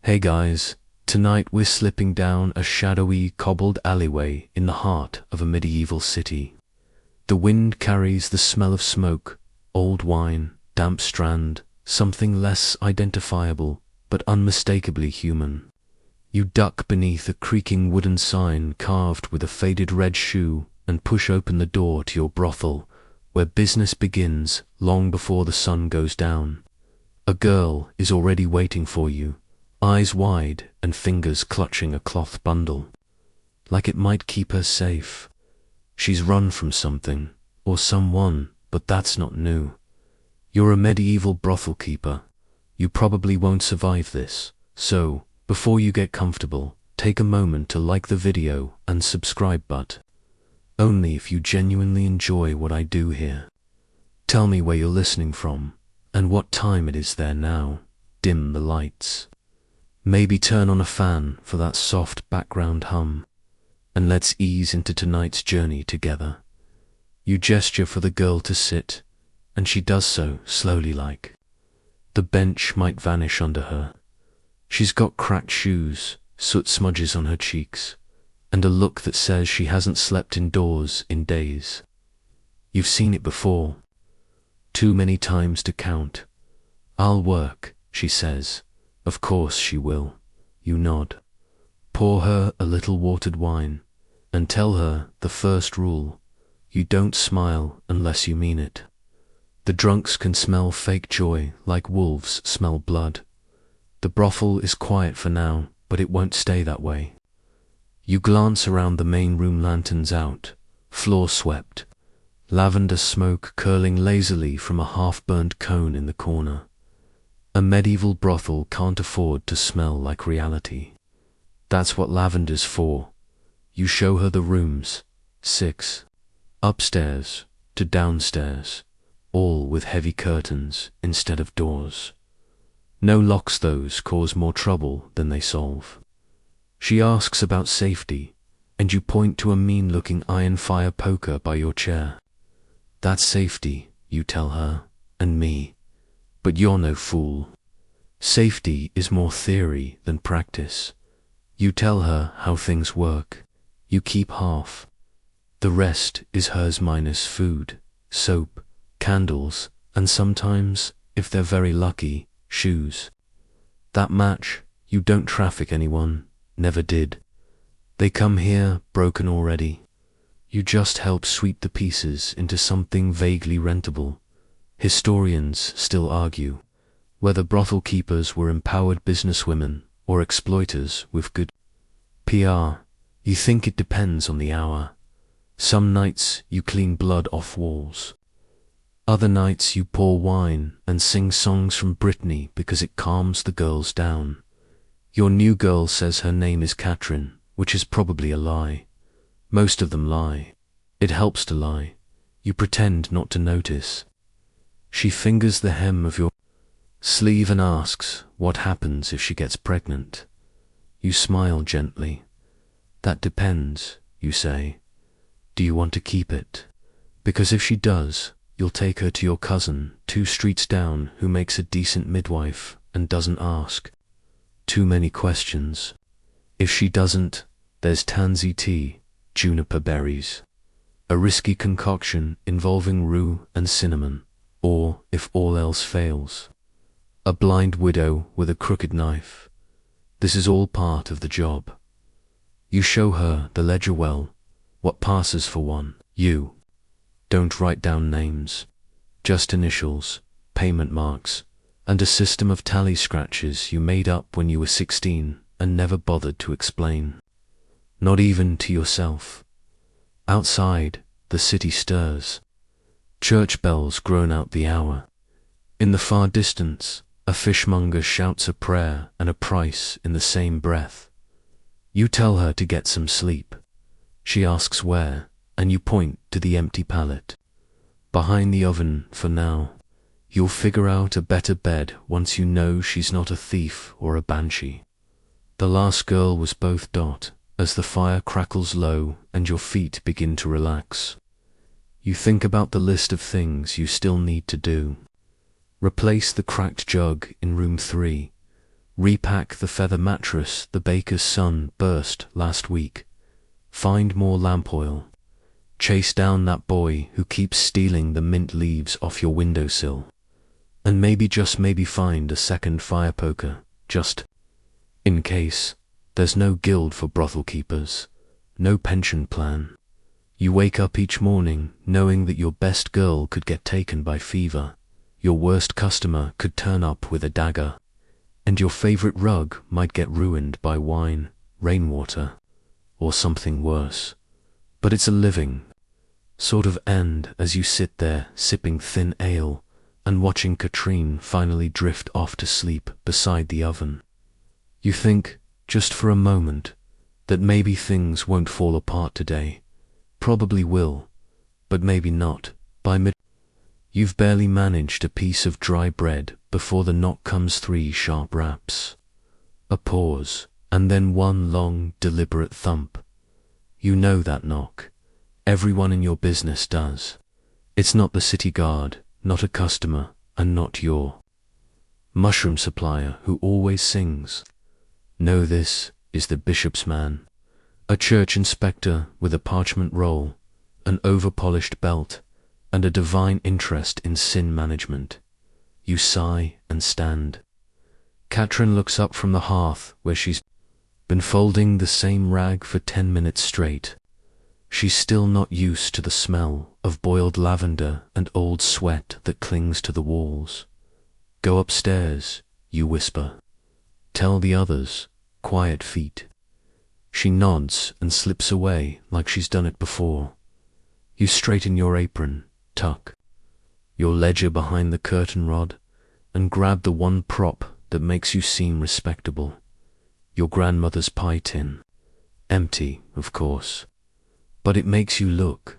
Hey guys, tonight we're slipping down a shadowy, cobbled alleyway in the heart of a medieval city. The wind carries the smell of smoke, old wine, damp strand, something less identifiable, but unmistakably human. You duck beneath a creaking wooden sign carved with a faded red shoe and push open the door to your brothel, where business begins long before the sun goes down. A girl is already waiting for you, eyes wide and fingers clutching a cloth bundle. Like it might keep her safe. She's run from something, or someone, but that's not new. You're a medieval brothel keeper. You probably won't survive this, so, before you get comfortable, take a moment to like the video and subscribe, but only if you genuinely enjoy what I do here. Tell me where you're listening from, and what time it is there now. Dim the lights. Maybe turn on a fan for that soft background hum, and let's ease into tonight's journey together. You gesture for the girl to sit, and she does so slowly like. The bench might vanish under her. She's got cracked shoes, soot smudges on her cheeks, and a look that says she hasn't slept indoors in days. You've seen it before. Too many times to count. "I'll work," she says. Of course she will. You nod. Pour her a little watered wine, and tell her the first rule: you don't smile unless you mean it. The drunks can smell fake joy like wolves smell blood. The brothel is quiet for now, but it won't stay that way. You glance around the main room, lanterns out, floor swept, lavender smoke curling lazily from a half-burned cone in the corner. A medieval brothel can't afford to smell like reality. That's what lavender's for. You show her the rooms, 6, upstairs to downstairs, all with heavy curtains instead of doors. No locks, those cause more trouble than they solve. She asks about safety, and you point to a mean-looking iron fire poker by your chair. That's safety, you tell her, and me. But you're no fool. Safety is more theory than practice. You tell her how things work. You keep half. The rest is hers minus food, soap, candles, and sometimes, if they're very lucky, shoes. That match, you don't traffic anyone, never did. They come here broken already. You just help sweep the pieces into something vaguely rentable. Historians still argue whether brothel keepers were empowered businesswomen or exploiters with good PR. You think it depends on the hour. Some nights you clean blood off walls. Other nights you pour wine and sing songs from Brittany because it calms the girls down. Your new girl says her name is Catherine, which is probably a lie. Most of them lie. It helps to lie. You pretend not to notice. She fingers the hem of your sleeve and asks what happens if she gets pregnant. You smile gently. That depends, you say. Do you want to keep it? Because if she does, you'll take her to your cousin 2 streets down who makes a decent midwife and doesn't ask too many questions. If she doesn't, there's tansy tea, juniper berries, a risky concoction involving rue and cinnamon, or, if all else fails, a blind widow with a crooked knife. This is all part of the job. You show her the ledger well, what passes for one. You don't write down names, just initials, payment marks, and a system of tally scratches you made up when you were 16 and never bothered to explain. Not even to yourself. Outside, the city stirs. Church bells groan out the hour. In the far distance, a fishmonger shouts a prayer and a price in the same breath. You tell her to get some sleep. She asks where, and you point to the empty pallet. Behind the oven for now. You'll figure out a better bed once you know she's not a thief or a banshee. The last girl was both dot, as the fire crackles low and your feet begin to relax. You think about the list of things you still need to do. Replace the cracked jug in room 3. Repack the feather mattress the baker's son burst last week. Find more lamp oil. Chase down that boy who keeps stealing the mint leaves off your windowsill. And maybe, just maybe, find a second fire poker, just in case. There's no guild for brothel keepers, no pension plan. You wake up each morning knowing that your best girl could get taken by fever, your worst customer could turn up with a dagger, and your favorite rug might get ruined by wine, rainwater, or something worse. But it's a living sort of end as you sit there sipping thin ale and watching Katrine finally drift off to sleep beside the oven. You think, just for a moment, that maybe things won't fall apart today. Probably will, but maybe not. By mid, you've barely managed a piece of dry bread before the knock comes 3 sharp raps. A pause, and then one long, deliberate thump. You know that knock. Everyone in your business does. It's not the city guard, not a customer, and not your mushroom supplier who always sings. No, this is the bishop's man, a church inspector with a parchment roll, an over-polished belt, and a divine interest in sin management. You sigh and stand. Katrin looks up from the hearth where she's been folding the same rag for 10 minutes straight. She's still not used to the smell of boiled lavender and old sweat that clings to the walls. Go upstairs, you whisper. Tell the others, quiet feet. She nods and slips away like she's done it before. You straighten your apron, tuck your ledger behind the curtain rod, and grab the one prop that makes you seem respectable. Your grandmother's pie tin. Empty, of course. But it makes you look, ...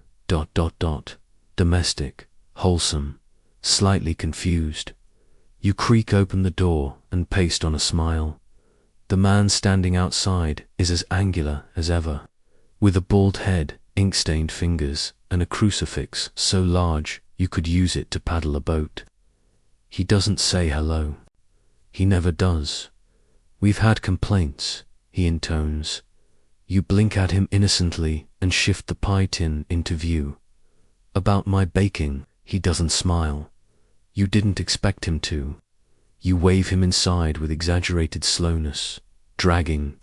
domestic, wholesome, slightly confused. You creak open the door and paste on a smile. The man standing outside is as angular as ever, with a bald head, ink-stained fingers, and a crucifix so large you could use it to paddle a boat. He doesn't say hello. He never does. We've had complaints, he intones. You blink at him innocently and shift the pie tin into view. About my baking, he doesn't smile. You didn't expect him to. You wave him inside with exaggerated slowness, dragging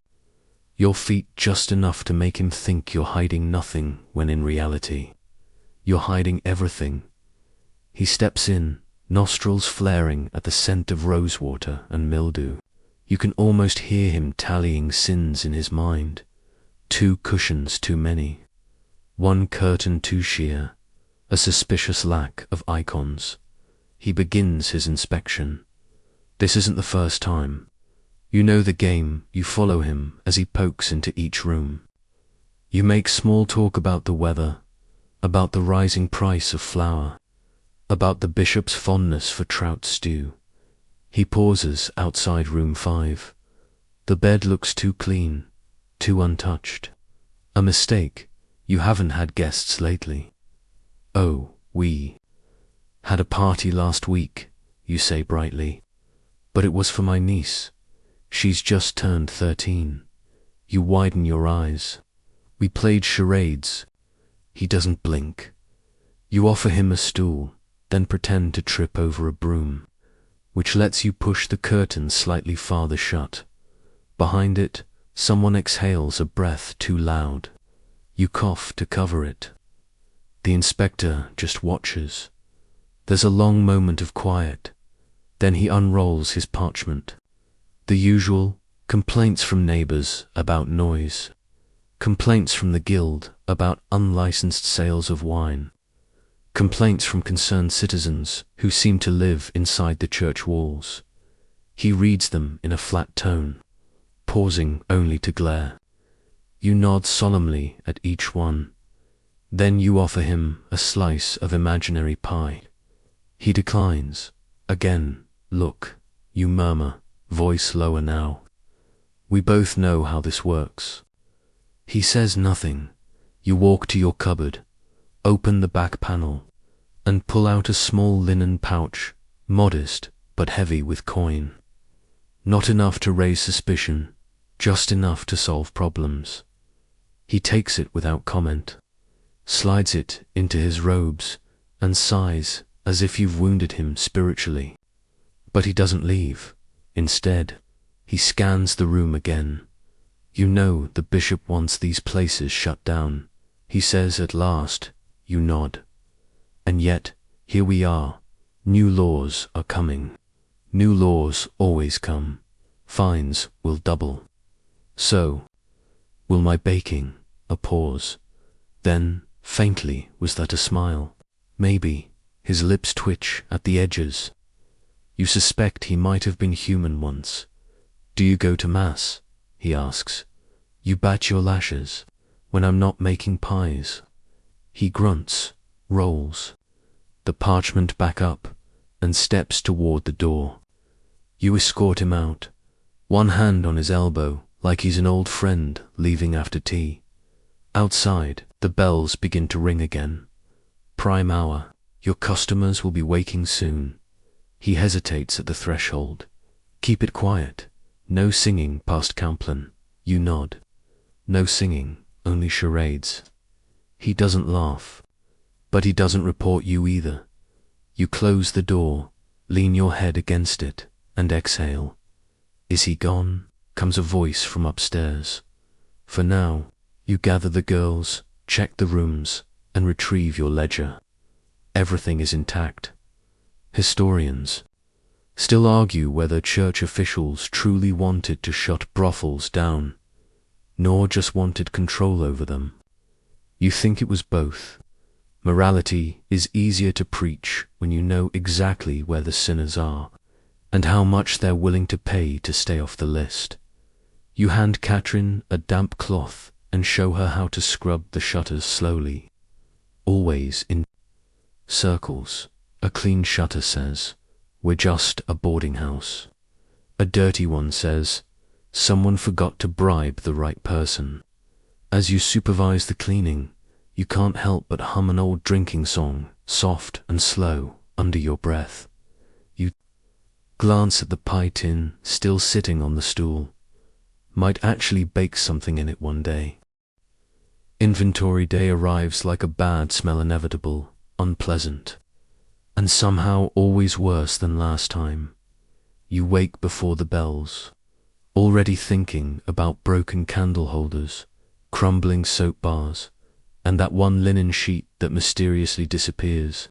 your feet just enough to make him think you're hiding nothing when in reality, you're hiding everything. He steps in, nostrils flaring at the scent of rosewater and mildew. You can almost hear him tallying sins in his mind. 2 cushions too many. 1 curtain too sheer. A suspicious lack of icons. He begins his inspection. This isn't the first time. You know the game. You follow him as he pokes into each room. You make small talk about the weather, about the rising price of flour, about the bishop's fondness for trout stew. He pauses outside room 5. The bed looks too clean, too untouched. A mistake. You haven't had guests lately. Oh, we had a party last week, you say brightly. But it was for my niece. She's just turned 13. You widen your eyes. We played charades. He doesn't blink. You offer him a stool, then pretend to trip over a broom, which lets you push the curtain slightly farther shut. Behind it, someone exhales a breath too loud. You cough to cover it. The inspector just watches. There's a long moment of quiet. Then he unrolls his parchment. The usual complaints from neighbors about noise. Complaints from the guild about unlicensed sales of wine. Complaints from concerned citizens who seem to live inside the church walls. He reads them in a flat tone, pausing only to glare. You nod solemnly at each one. Then you offer him a slice of imaginary pie. He declines. Again, look, you murmur, voice lower now. We both know how this works. He says nothing. You walk to your cupboard, open the back panel, and pull out a small linen pouch, modest but heavy with coin. Not enough to raise suspicion, just enough to solve problems. He takes it without comment, slides it into his robes, and sighs as if you've wounded him spiritually. But he doesn't leave. Instead, he scans the room again. You know the bishop wants these places shut down, he says at last. You nod. And yet, here we are. New laws are coming. New laws always come. Fines will double. So, will my baking. A pause. Then, faintly, was that a smile? Maybe. His lips twitch at the edges. You suspect he might have been human once. Do you go to mass? He asks. You bat your lashes when I'm not making pies. He grunts, rolls the parchment back up, and steps toward the door. You escort him out, one hand on his elbow, like he's an old friend leaving after tea. Outside, the bells begin to ring again. Prime hour. Your customers will be waking soon. He hesitates at the threshold. Keep it quiet. No singing past Compline. You nod. No singing, only charades. He doesn't laugh. But he doesn't report you either. You close the door, lean your head against it, and exhale. Is he gone? Comes a voice from upstairs. For now, you gather the girls, check the rooms, and retrieve your ledger. Everything is intact. Historians still argue whether church officials truly wanted to shut brothels down, nor just wanted control over them. You think it was both. Morality is easier to preach when you know exactly where the sinners are, and how much they're willing to pay to stay off the list. You hand Catherine a damp cloth and show her how to scrub the shutters slowly. Always in circles. A clean shutter says, we're just a boarding house. A dirty one says, someone forgot to bribe the right person. As you supervise the cleaning, you can't help but hum an old drinking song, soft and slow, under your breath. You glance at the pie tin, still sitting on the stool. Might actually bake something in it one day. Inventory day arrives like a bad smell, inevitable, unpleasant, and somehow always worse than last time. You wake before the bells, already thinking about broken candle holders, crumbling soap bars, and that one linen sheet that mysteriously disappears.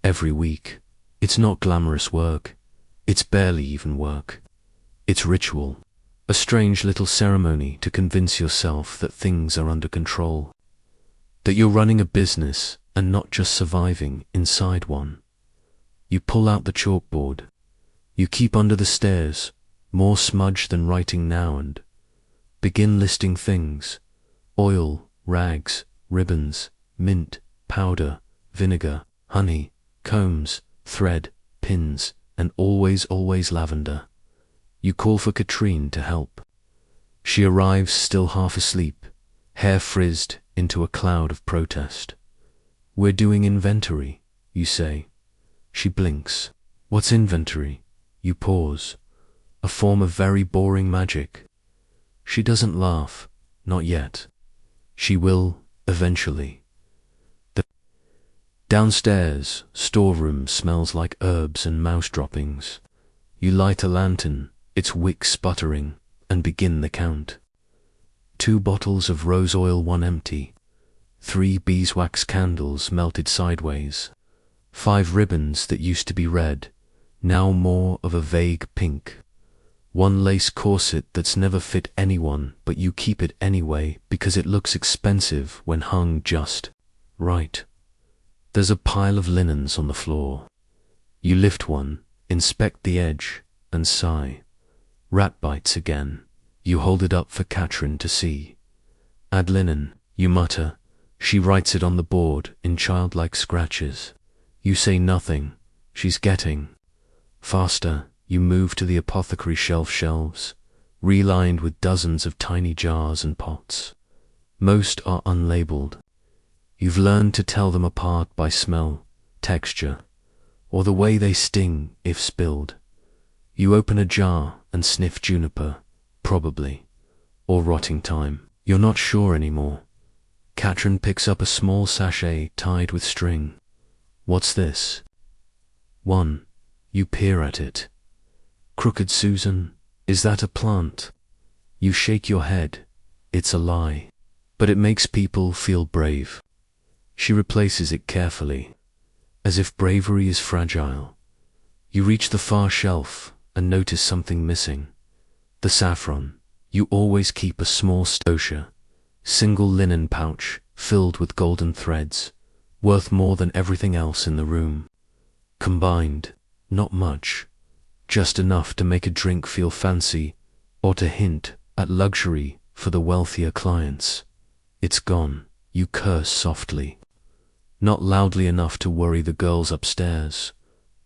Every week. It's not glamorous work. It's barely even work. It's ritual. A strange little ceremony to convince yourself that things are under control. That you're running a business and not just surviving inside one. You pull out the chalkboard. You keep under the stairs, more smudge than writing now, and begin listing things. Oil, rags, ribbons, mint, powder, vinegar, honey, combs, thread, pins, and always lavender. You call for Katrine to help. She arrives still half asleep, hair frizzed into a cloud of protest. We're doing inventory, you say. She blinks. What's inventory? You pause. A form of very boring magic. She doesn't laugh, not yet. She will, eventually. The downstairs storeroom smells like herbs and mouse droppings. You light a lantern, its wick sputtering, and begin the count. 2 bottles of rose oil, 1 empty. 3 beeswax candles melted sideways. 5 ribbons that used to be red, now more of a vague pink. 1 lace corset that's never fit anyone, but you keep it anyway because it looks expensive when hung just right. There's a pile of linens on the floor. You lift one, inspect the edge, and sigh. Rat bites again. You hold it up for Catherine to see. Add linen, you mutter. She writes it on the board in childlike scratches. You say nothing. She's getting faster. You move to the apothecary shelves, relined with dozens of tiny jars and pots. Most are unlabeled. You've learned to tell them apart by smell, texture, or the way they sting if spilled. You open a jar and sniff juniper, probably, or rotting thyme. You're not sure anymore. Katrin picks up a small sachet tied with string. What's this? 1. You peer at it. Crooked Susan, is that a plant? You shake your head. It's a lie. But it makes people feel brave. She replaces it carefully, as if bravery is fragile. You reach the far shelf and notice something missing. The saffron. You always keep a small stosha, single linen pouch filled with golden threads, worth more than everything else in the room. Combined, not much, just enough to make a drink feel fancy or to hint at luxury for the wealthier clients. It's gone. You curse softly. Not loudly enough to worry the girls upstairs,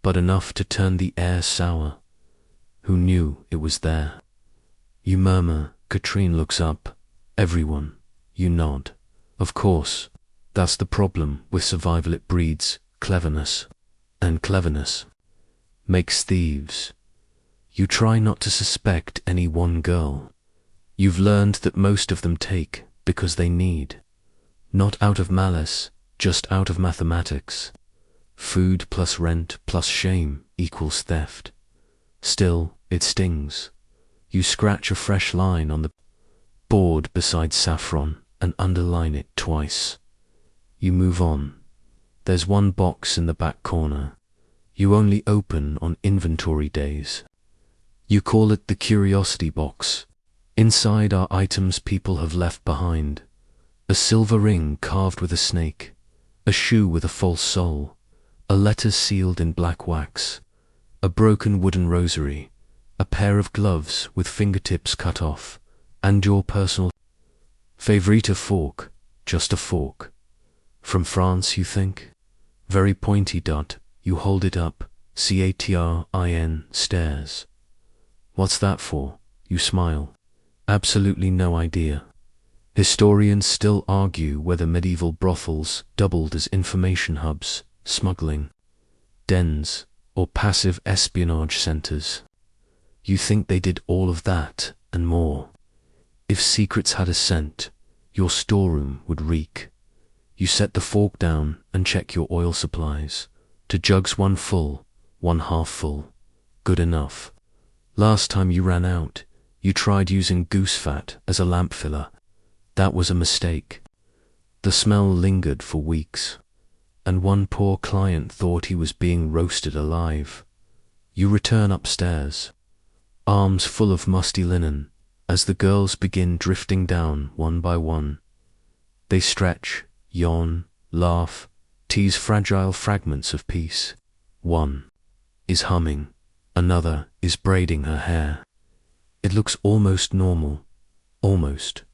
but enough to turn the air sour. Who knew it was there? You murmur. Katrine looks up. Everyone. You nod. Of course. That's the problem with survival. It breeds cleverness. And cleverness makes thieves. You try not to suspect any one girl. You've learned that most of them take because they need. Not out of malice, just out of mathematics. Food plus rent plus shame equals theft. Still, it stings. You scratch a fresh line on the board beside saffron and underline it twice. You move on. There's one box in the back corner. You only open on inventory days. You call it the curiosity box. Inside are items people have left behind. A silver ring carved with a snake, a shoe with a false sole, a letter sealed in black wax, a broken wooden rosary, a pair of gloves with fingertips cut off, and your personal favorite fork, just a fork. From France, you think? Very pointy dot. You hold it up. Catrin stares. What's that for? You smile. Absolutely no idea. Historians still argue whether medieval brothels doubled as information hubs, smuggling dens, or passive espionage centers. You think they did all of that and more. If secrets had a scent, your storeroom would reek. You set the fork down and check your oil supplies. To jugs, one full, one half full. Good enough. Last time you ran out, you tried using goose fat as a lamp filler. That was a mistake. The smell lingered for weeks, and one poor client thought he was being roasted alive. You return upstairs, arms full of musty linen, as the girls begin drifting down one by one. They stretch, yawn, laugh, tease fragile fragments of peace. One is humming, another is braiding her hair. It looks almost normal, almost.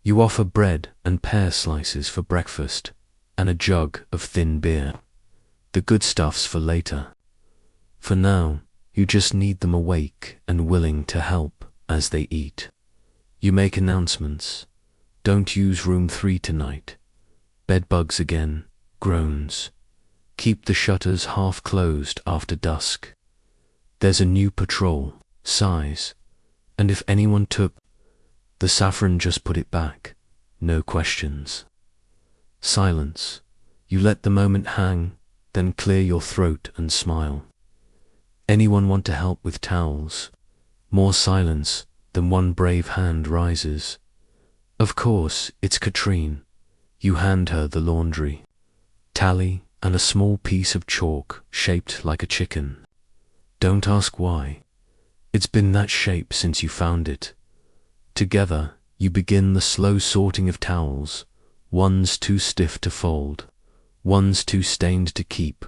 You offer bread and pear slices for breakfast, and a jug of thin beer. The good stuff's for later. For now, you just need them awake and willing to help as they eat. You make announcements. Don't use room 3 tonight. Bedbugs again, groans. Keep the shutters half closed after dusk. There's a new patrol, sighs, and if anyone took the saffron, just put it back. No questions. Silence. You let the moment hang, then clear your throat and smile. Anyone want to help with towels? More silence, then one brave hand rises. Of course, it's Katrine. You hand her the laundry tally and a small piece of chalk shaped like a chicken. Don't ask why. It's been that shape since you found it. Together, you begin the slow sorting of towels. One's too stiff to fold, one's too stained to keep,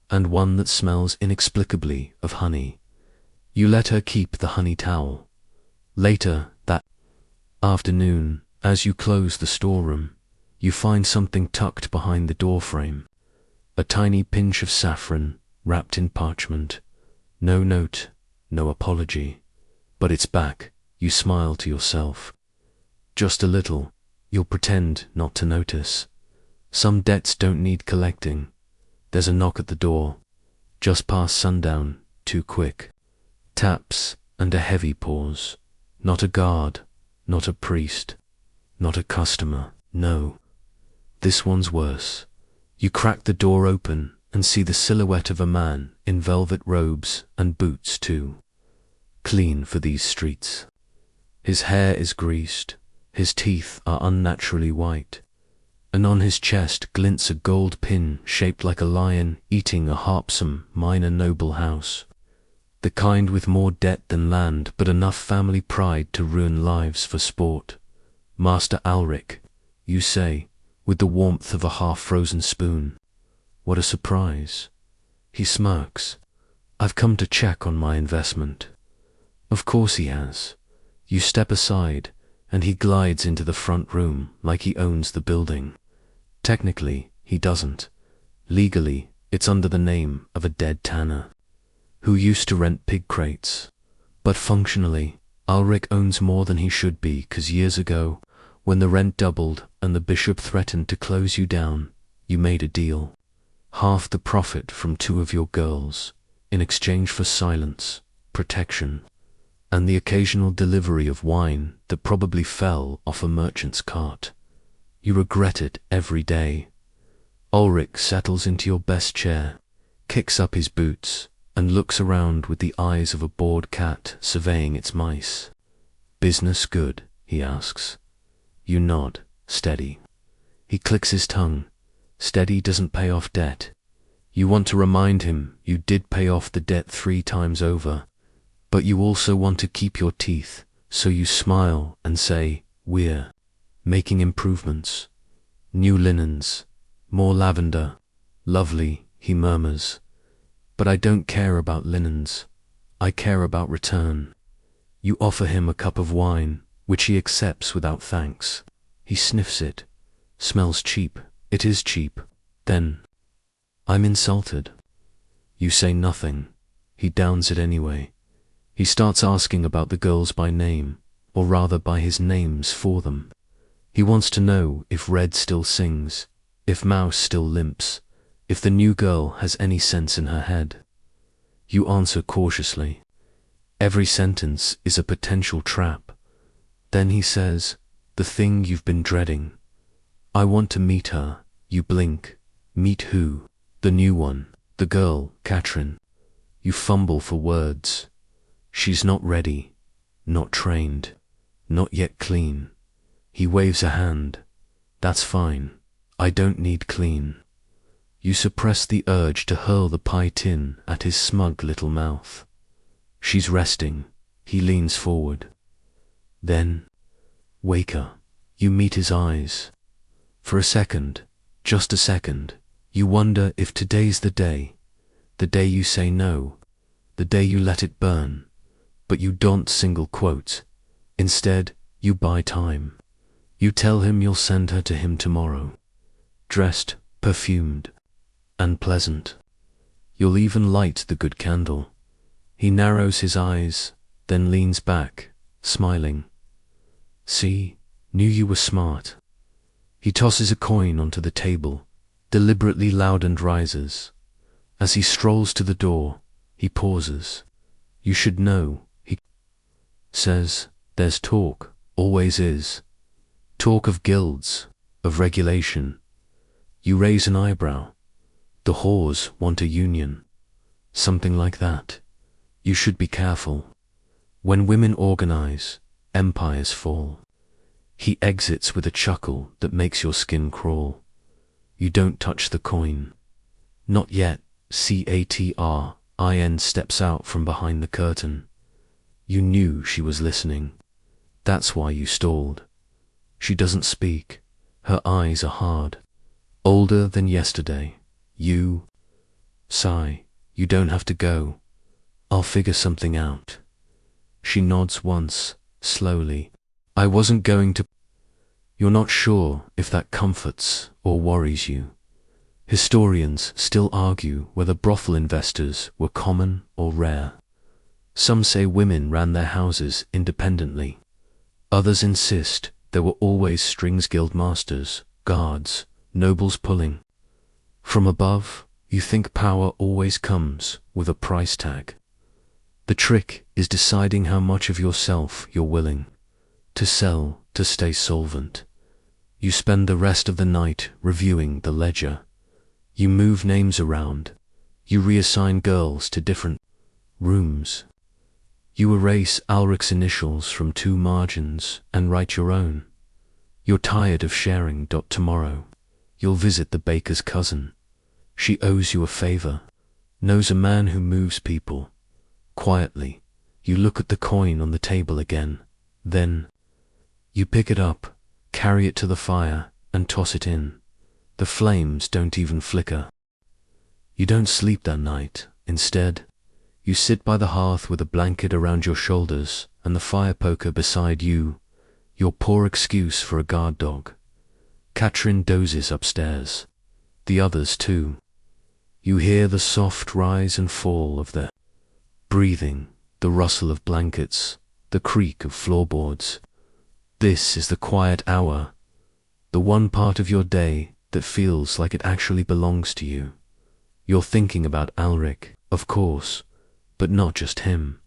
and one that smells inexplicably of honey. You let her keep the honey towel. Later, that afternoon, as you close the storeroom, you find something tucked behind the doorframe. A tiny pinch of saffron, wrapped in parchment. No note, no apology. But it's back. You smile to yourself. Just a little. You'll pretend not to notice. Some debts don't need collecting. There's a knock at the door. Just past sundown, too quick. Taps, and a heavy pause. Not a guard, not a priest, not a customer. No, this one's worse. You crack the door open and see the silhouette of a man in velvet robes and boots too. Clean for these streets. His hair is greased, his teeth are unnaturally white, and on his chest glints a gold pin shaped like a lion eating a harpsome minor noble house. The kind with more debt than land, but enough family pride to ruin lives for sport. Master Alric, you say, with the warmth of a half-frozen spoon. What a surprise. He smirks. I've come to check on my investment. Of course he has. You step aside, and he glides into the front room like he owns the building. Technically, he doesn't. Legally, it's under the name of a dead tanner who used to rent pig crates. But functionally, Alric owns more than he should be, 'cause years ago, when the rent doubled and the bishop threatened to close you down, you made a deal. Half the profit from 2 of your girls, in exchange for silence, protection, and the occasional delivery of wine that probably fell off a merchant's cart. You regret it every day. Ulrich settles into your best chair, kicks up his boots, and looks around with the eyes of a bored cat surveying its mice. Business good? He asks. You nod, steady. He clicks his tongue. Steady doesn't pay off debt. You want to remind him you did pay off the debt 3 times over, but you also want to keep your teeth, so you smile and say, we're making improvements. New linens, more lavender. Lovely, he murmurs. But I don't care about linens. I care about return. You offer him a cup of wine, which he accepts without thanks. He sniffs it. Smells cheap. It is cheap. Then, I'm insulted. You say nothing. He downs it anyway. He starts asking about the girls by name, or rather by his names for them. He wants to know if Red still sings, if Mouse still limps, if the new girl has any sense in her head. You answer cautiously. Every sentence is a potential trap. Then he says, the thing you've been dreading. I want to meet her. You blink. Meet who? The new one. The girl, Katrin. You fumble for words. She's not ready. Not trained. Not yet clean. He waves a hand. That's fine. I don't need clean. You suppress the urge to hurl the pie tin at his smug little mouth. She's resting. He leans forward. Then, wake her. You meet his eyes. For a second, just a second, you wonder if today's the day you say no, the day you let it burn, but you don't single quote. Instead, you buy time. You tell him you'll send her to him tomorrow, dressed, perfumed, and pleasant. You'll even light the good candle. He narrows his eyes, then leans back, smiling. See, knew you were smart. He tosses a coin onto the table, deliberately loud, and rises. As he strolls to the door, he pauses. You should know, he says, there's talk, always is. Talk of guilds, of regulation. You raise an eyebrow. The whores want a union. Something like that. You should be careful. When women organize, empires fall. He exits with a chuckle that makes your skin crawl. You don't touch the coin. Not yet. Catrin steps out from behind the curtain. You knew she was listening. That's why you stalled. She doesn't speak. Her eyes are hard. Older than yesterday. You sigh. You don't have to go. I'll figure something out. She nods once, slowly. I wasn't going to. You're not sure if that comforts or worries you. Historians still argue whether brothel investors were common or rare. Some say women ran their houses independently. Others insist there were always strings guild masters, guards, nobles pulling. From above, you think power always comes with a price tag. The trick is deciding how much of yourself you're willing to sell to stay solvent. You spend the rest of the night reviewing the ledger. You move names around. You reassign girls to different rooms. You erase Alric's initials from 2 margins and write your own. You're tired of sharing. Tomorrow, you'll visit the baker's cousin. She owes you a favor, knows a man who moves people. Quietly, you look at the coin on the table again. Then, you pick it up, carry it to the fire, and toss it in. The flames don't even flicker. You don't sleep that night. Instead, you sit by the hearth with a blanket around your shoulders and the fire poker beside you, your poor excuse for a guard dog. Katrin dozes upstairs. The others too. You hear the soft rise and fall of their breathing, the rustle of blankets, the creak of floorboards. This is the quiet hour, the one part of your day that feels like it actually belongs to you. You're thinking about Alric, of course, but not just him.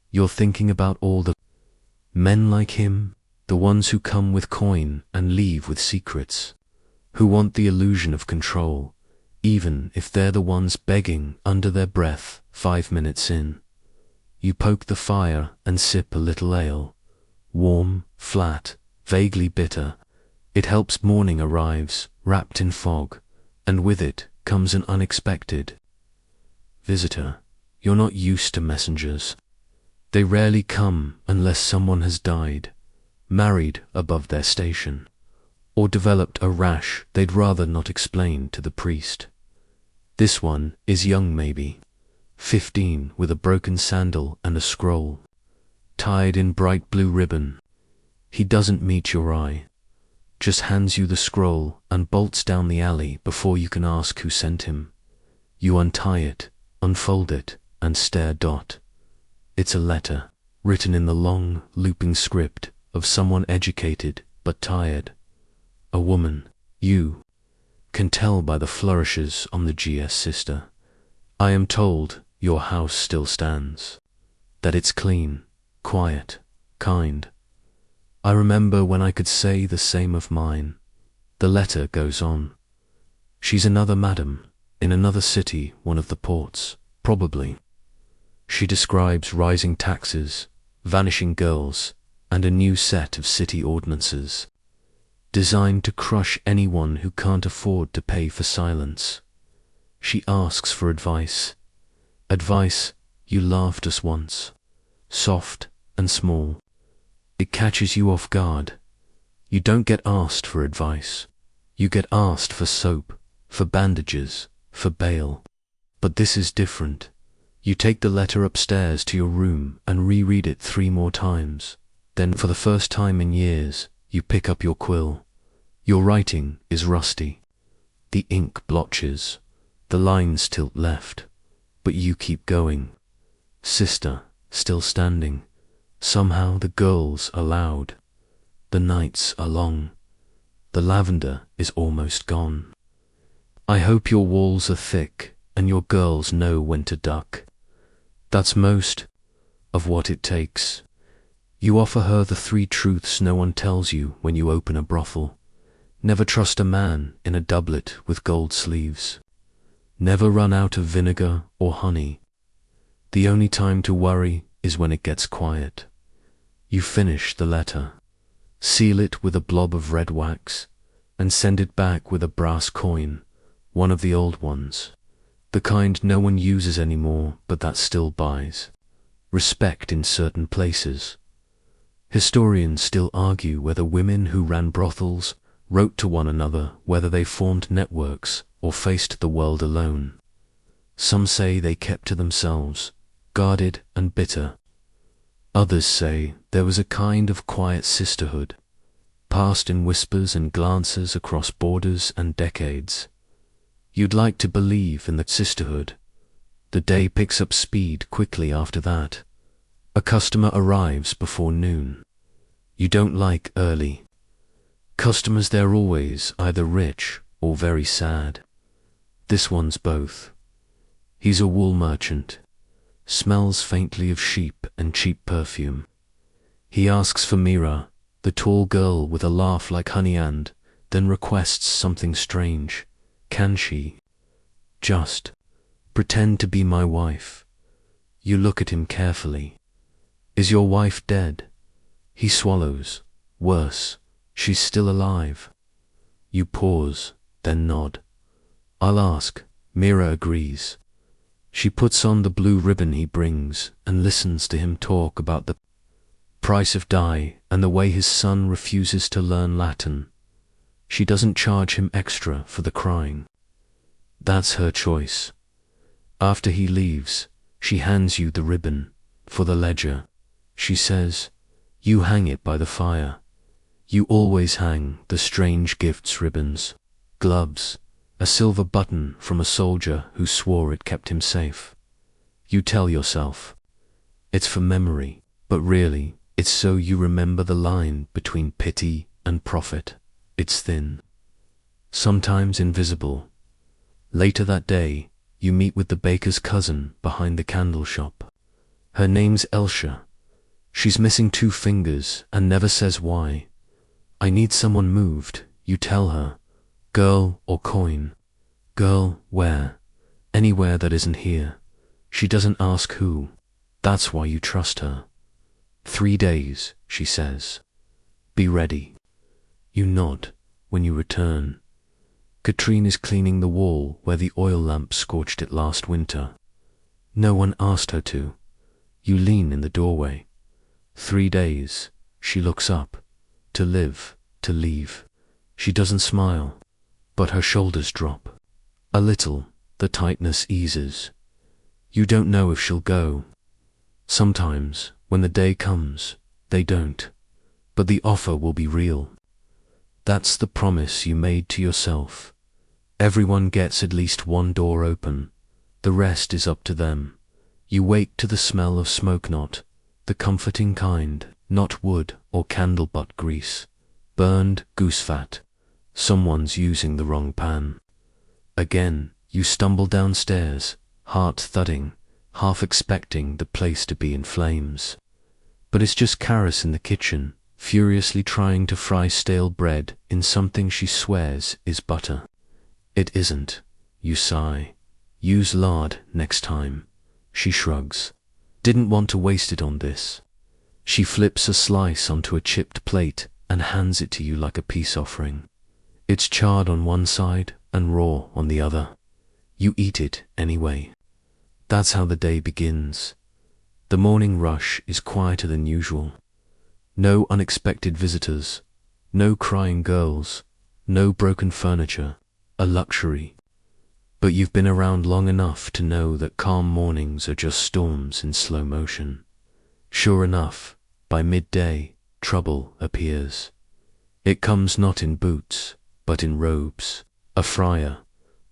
You're thinking about all the men like him, the ones who come with coin and leave with secrets, who want the illusion of control, even if they're the ones begging under their breath 5 minutes in. You poke the fire and sip a little ale. Warm, flat, vaguely bitter. It helps morning arrives, wrapped in fog, and with it comes an unexpected visitor. You're not used to messengers. They rarely come unless someone has died, married above their station, or developed a rash they'd rather not explain to the priest. This one is young maybe, 15, with a broken sandal and a scroll, tied in bright blue ribbon. He doesn't meet your eye, just hands you the scroll and bolts down the alley before you can ask who sent him. You untie it, unfold it, and stare. It's a letter, written in the long, looping script of someone educated but tired. A woman. You can tell by the flourishes on the GS sister. I am told your house still stands, that it's clean, quiet, kind. I remember when I could say the same of mine. The letter goes on. She's another madam, in another city, one of the ports, probably. She describes rising taxes, vanishing girls, and a new set of city ordinances, designed to crush anyone who can't afford to pay for silence. She asks for advice. Advice, you laughed us once. Soft and small. It catches you off guard. You don't get asked for advice. You get asked for soap, for bandages, for bail. But this is different. You take the letter upstairs to your room and reread it 3 more times. Then, for the first time in years, you pick up your quill. Your writing is rusty. The ink blotches. The lines tilt left. But you keep going. Sister, still standing. Somehow the girls are loud. The nights are long. The lavender is almost gone. I hope your walls are thick and your girls know when to duck. That's most of what it takes. You offer her the 3 truths no one tells you when you open a brothel. Never trust a man in a doublet with gold sleeves. Never run out of vinegar or honey. The only time to worry is when it gets quiet. You finish the letter, seal it with a blob of red wax, and send it back with a brass coin, one of the old ones, the kind no one uses anymore but that still buys respect in certain places. Historians still argue whether women who ran brothels wrote to one another, whether they formed networks or faced the world alone. Some say they kept to themselves, guarded and bitter. Others say there was a kind of quiet sisterhood, passed in whispers and glances across borders and decades. You'd like to believe in the sisterhood. The day picks up speed quickly after that. A customer arrives before noon. You don't like early. Customers, they're always either rich or very sad. This one's both. He's a wool merchant. smells faintly of sheep and cheap perfume. He asks for Mira, the tall girl with a laugh like honey, and then requests something strange. Can she just pretend to be my wife? You look at him carefully. Is your wife dead? He swallows. Worse, she's still alive. You pause, then nod. I'll ask. Mira agrees. She puts on the blue ribbon he brings and listens to him talk about the price of dye and the way his son refuses to learn Latin. She doesn't charge him extra for the crying. That's her choice. After he leaves, she hands you the ribbon for the ledger. She says, "You hang it by the fire. You always hang the strange gifts, ribbons, gloves, a silver button from a soldier who swore it kept him safe. You tell yourself, it's for memory, but really, it's so you remember the line between pity and profit. It's thin, sometimes invisible." Later that day, you meet with the baker's cousin behind the candle shop. Her name's Elsha. She's missing 2 fingers and never says why. "I need someone moved," you tell her. "Girl or coin?" "Girl, where?" "Anywhere that isn't here." She doesn't ask who. That's why you trust her. 3 days, she says. Be ready. You nod when you return. Katrine is cleaning the wall where the oil lamp scorched it last winter. No one asked her to. You lean in the doorway. 3 days. She looks up. To live, to leave. She doesn't smile, but her shoulders drop. A little, the tightness eases. You don't know if she'll go. Sometimes, when the day comes, they don't. But the offer will be real. That's the promise you made to yourself. Everyone gets at least one door open. The rest is up to them. You wake to the smell of smoke, not the comforting kind, not wood or candle but grease, burned goose fat. Someone's using the wrong pan. Again, you stumble downstairs, heart thudding, half expecting the place to be in flames. But it's just Karis in the kitchen, furiously trying to fry stale bread in something she swears is butter. It isn't. You sigh. Use lard next time. She shrugs. Didn't want to waste it on this. She flips a slice onto a chipped plate and hands it to you like a peace offering. It's charred on one side and raw on the other. You eat it anyway. That's how the day begins. The morning rush is quieter than usual. No unexpected visitors, no crying girls, no broken furniture, a luxury. But you've been around long enough to know that calm mornings are just storms in slow motion. Sure enough, by midday, trouble appears. It comes not in boots, but in robes. A friar,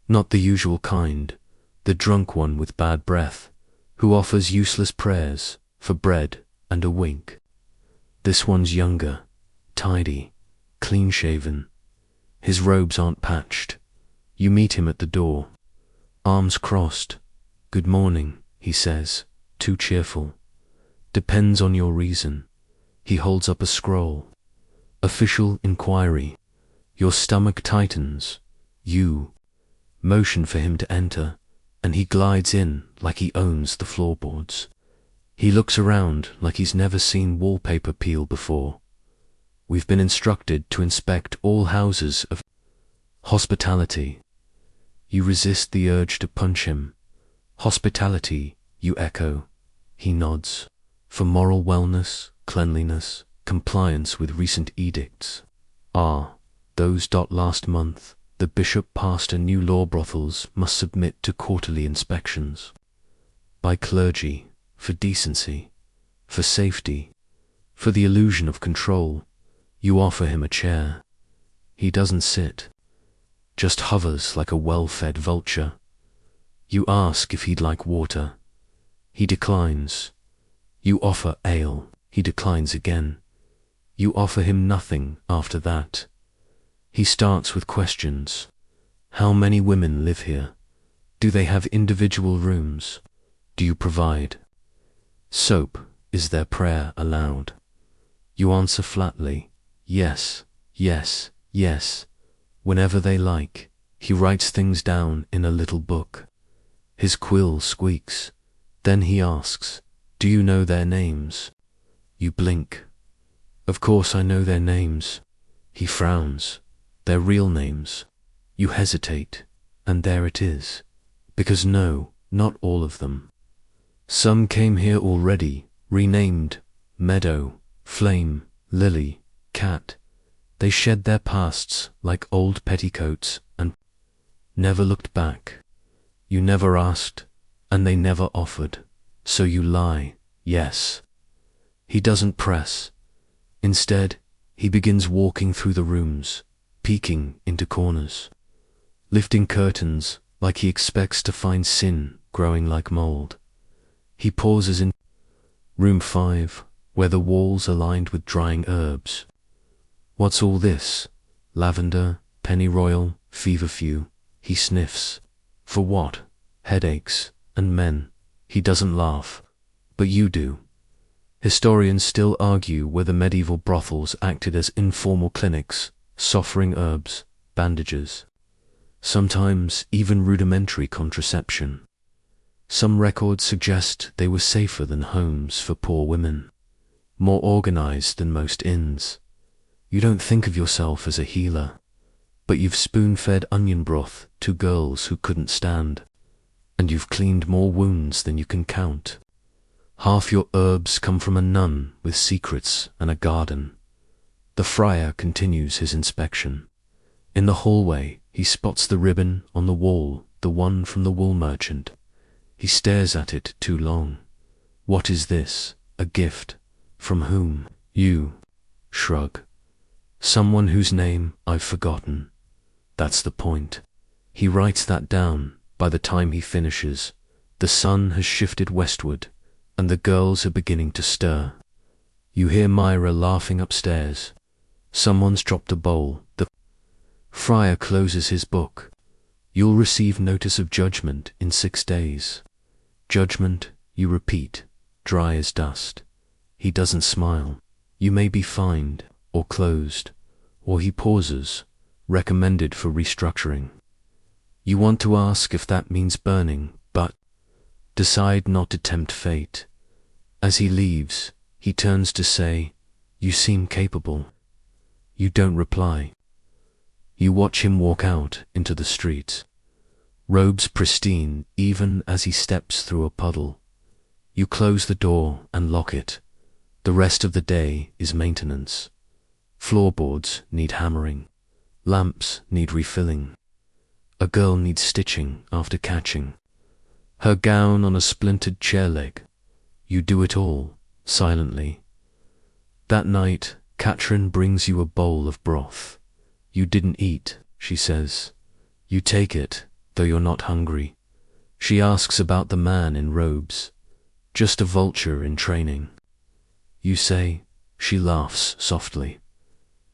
not the usual kind, the drunk one with bad breath, who offers useless prayers for bread and a wink. This one's younger, tidy, clean-shaven. His robes aren't patched. You meet him at the door. Arms crossed. "Good morning," he says, too cheerful. "Depends on your reason." He holds up a scroll. "Official inquiry." Your stomach tightens. You motion for him to enter, and he glides in like he owns the floorboards. He looks around like he's never seen wallpaper peel before. "We've been instructed to inspect all houses of hospitality." You resist the urge to punch him. "Hospitality," you echo. He nods. "For moral wellness, cleanliness, compliance with recent edicts." Those. Last month, the bishop passed a new law: brothels must submit to quarterly inspections. By clergy, for decency, for safety, for the illusion of control. You offer him a chair. He doesn't sit, just hovers like a well-fed vulture. You ask if he'd like water. He declines. You offer ale. He declines again. You offer him nothing after that. He starts with questions. How many women live here? Do they have individual rooms? Do you provide Soap is their prayer aloud. You answer flatly, yes, yes, yes. Whenever they like, he writes things down in a little book. His quill squeaks. Then he asks, do you know their names? You blink. Of course I know their names. He frowns. Their real names. You hesitate, and there it is. Because no, not all of them. Some came here already, renamed Meadow, Flame, Lily, Cat. They shed their pasts like old petticoats and never looked back. You never asked, and they never offered. So you lie, yes. He doesn't press. Instead, he begins walking through the rooms, peeking into corners, lifting curtains like he expects to find sin growing like mold. He pauses in room 5, where the walls are lined with drying herbs. What's all this? Lavender, pennyroyal, feverfew. He sniffs. For what? Headaches and men. He doesn't laugh, but you do. Historians still argue whether medieval brothels acted as informal clinics, suffering herbs, bandages, sometimes even rudimentary contraception. Some records suggest they were safer than homes for poor women, more organized than most inns. You don't think of yourself as a healer, but you've spoon-fed onion broth to girls who couldn't stand, and you've cleaned more wounds than you can count. Half your herbs come from a nun with secrets and a garden. The friar continues his inspection. In the hallway, he spots the ribbon on the wall, the one from the wool merchant. He stares at it too long. What is this? A gift? From whom? You. Shrug. Someone whose name I've forgotten. That's the point. He writes that down. By the time he finishes, the sun has shifted westward, and the girls are beginning to stir. You hear Myra laughing upstairs. Someone's dropped a bowl. The friar closes his book. You'll receive notice of judgment in 6 days. Judgment, you repeat, dry as dust. He doesn't smile. You may be fined, or closed, or he pauses, recommended for restructuring. You want to ask if that means burning, but decide not to tempt fate. As he leaves, he turns to say, you seem capable. You don't reply. You watch him walk out into the street, robes pristine even as he steps through a puddle. You close the door and lock it. The rest of the day is maintenance. Floorboards need hammering. Lamps need refilling. A girl needs stitching after catching her gown on a splintered chair leg. You do it all, silently. That night, Katrin brings you a bowl of broth. You didn't eat, she says. You take it, though you're not hungry. She asks about the man in robes. Just a vulture in training. You say. She laughs softly.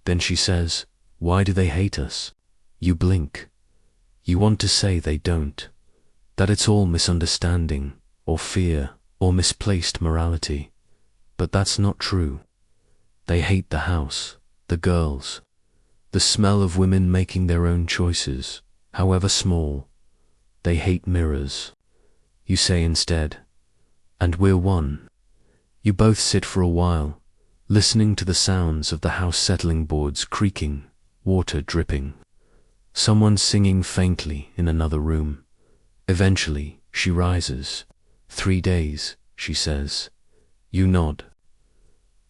Then she says, why do they hate us? You blink. You want to say they don't, that it's all misunderstanding, or fear, or misplaced morality. But that's not true. They hate the house, the girls, the smell of women making their own choices, however small. They hate mirrors. You say instead, and we're one. You both sit for a while, listening to the sounds of the house settling boards creaking, water dripping. Someone singing faintly in another room. Eventually, she rises. 3 days, she says. You nod.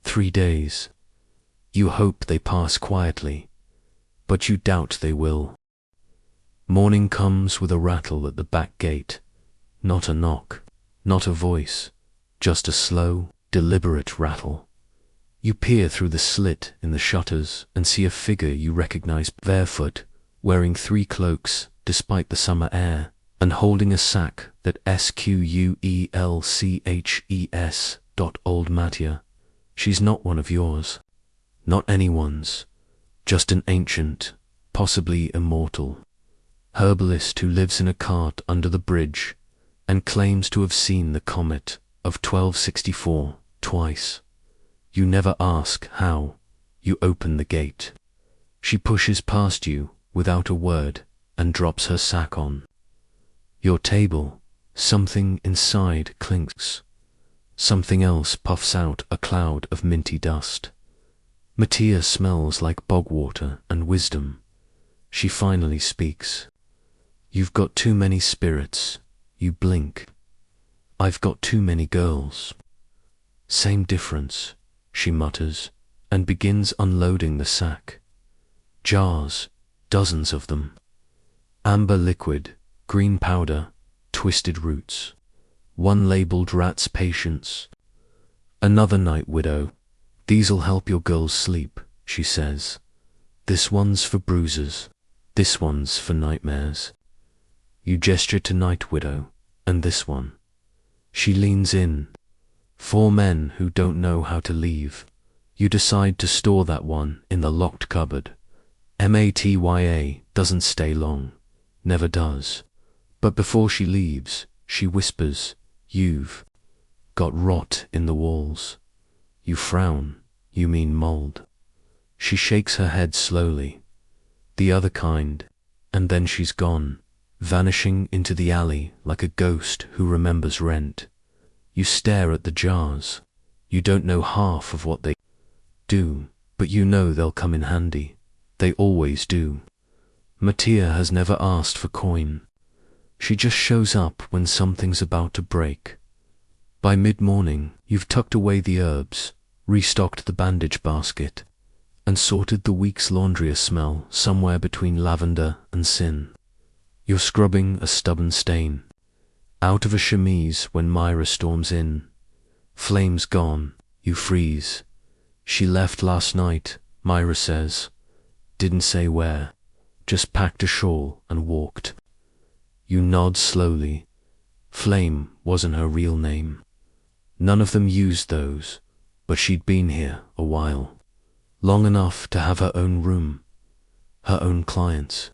3 days. You hope they pass quietly, but you doubt they will. Morning comes with a rattle at the back gate. Not a knock, not a voice, just a slow, deliberate rattle. You peer through the slit in the shutters and see a figure you recognize barefoot, wearing 3 cloaks despite the summer air, and holding a sack that squelches. Old Mattia. She's not one of yours, not anyone's, just an ancient, possibly immortal, herbalist who lives in a cart under the bridge and claims to have seen the comet of 1264, twice. You never ask how, you open the gate. She pushes past you without a word and drops her sack on your table. Something inside clinks. Something else puffs out a cloud of minty dust. Mattia smells like bog water and wisdom. She finally speaks. You've got too many spirits. You blink. I've got too many girls. Same difference, she mutters, and begins unloading the sack. Jars, dozens of them. Amber liquid, green powder, twisted roots. One labeled rat's patience. Another night widow. These'll help your girls sleep, she says. This one's for bruises. This one's for nightmares. You gesture to night widow, and this one. She leans in. 4 men who don't know how to leave. You decide to store that one in the locked cupboard. Matya doesn't stay long. Never does. But before she leaves, she whispers, "You've got rot in the walls." You frown. You mean mold. She shakes her head slowly. The other kind, and then she's gone, vanishing into the alley like a ghost who remembers rent. You stare at the jars. You don't know half of what they do, but you know they'll come in handy. They always do. Mattia has never asked for coin. She just shows up when something's about to break. By mid-morning, you've tucked away the herbs, restocked the bandage basket, and sorted the week's laundry smell somewhere between lavender and sin. You're scrubbing a stubborn stain out of a chemise when Myra storms in. Flames gone, you freeze. She left last night, Myra says. Didn't say where, just packed a shawl and walked. You nod slowly. Flame wasn't her real name. None of them used those, but she'd been here a while. Long enough to have her own room, her own clients.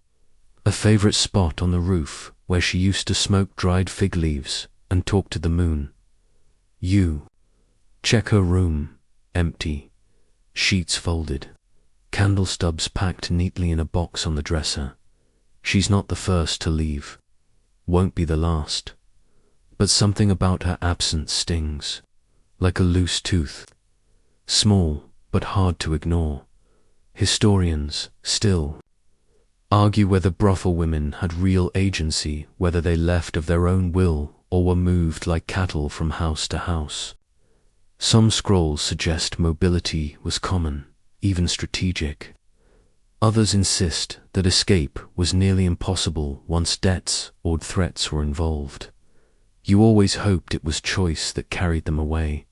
A favorite spot on the roof where she used to smoke dried fig leaves and talk to the moon. You check her room, empty. Sheets folded. Candle stubs packed neatly in a box on the dresser. She's not the first to leave. Won't be the last. But something about her absence stings, like a loose tooth. Small, but hard to ignore. Historians, still, argue whether brothel women had real agency, whether they left of their own will or were moved like cattle from house to house. Some scrolls suggest mobility was common, even strategic. Others insist that escape was nearly impossible once debts or threats were involved. You always hoped it was choice that carried them away.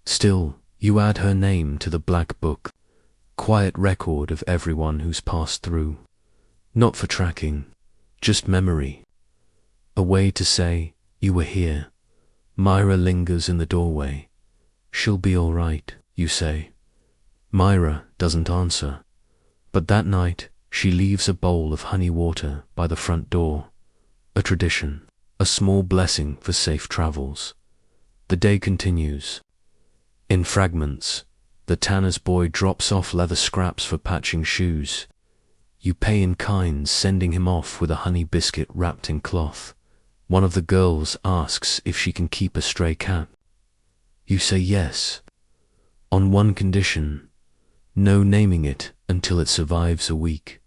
Still, you add her name to the black book, quiet record of everyone who's passed through. Not for tracking, just memory. A way to say, you were here. Myra lingers in the doorway. She'll be all right, you say. Myra doesn't answer. But that night, she leaves a bowl of honey water by the front door. A tradition, a small blessing for safe travels. The day continues. In fragments, the tanner's boy drops off leather scraps for patching shoes. You pay in kind, sending him off with a honey biscuit wrapped in cloth. One of the girls asks if she can keep a stray cat. You say yes, on one condition: no naming it until it survives a week.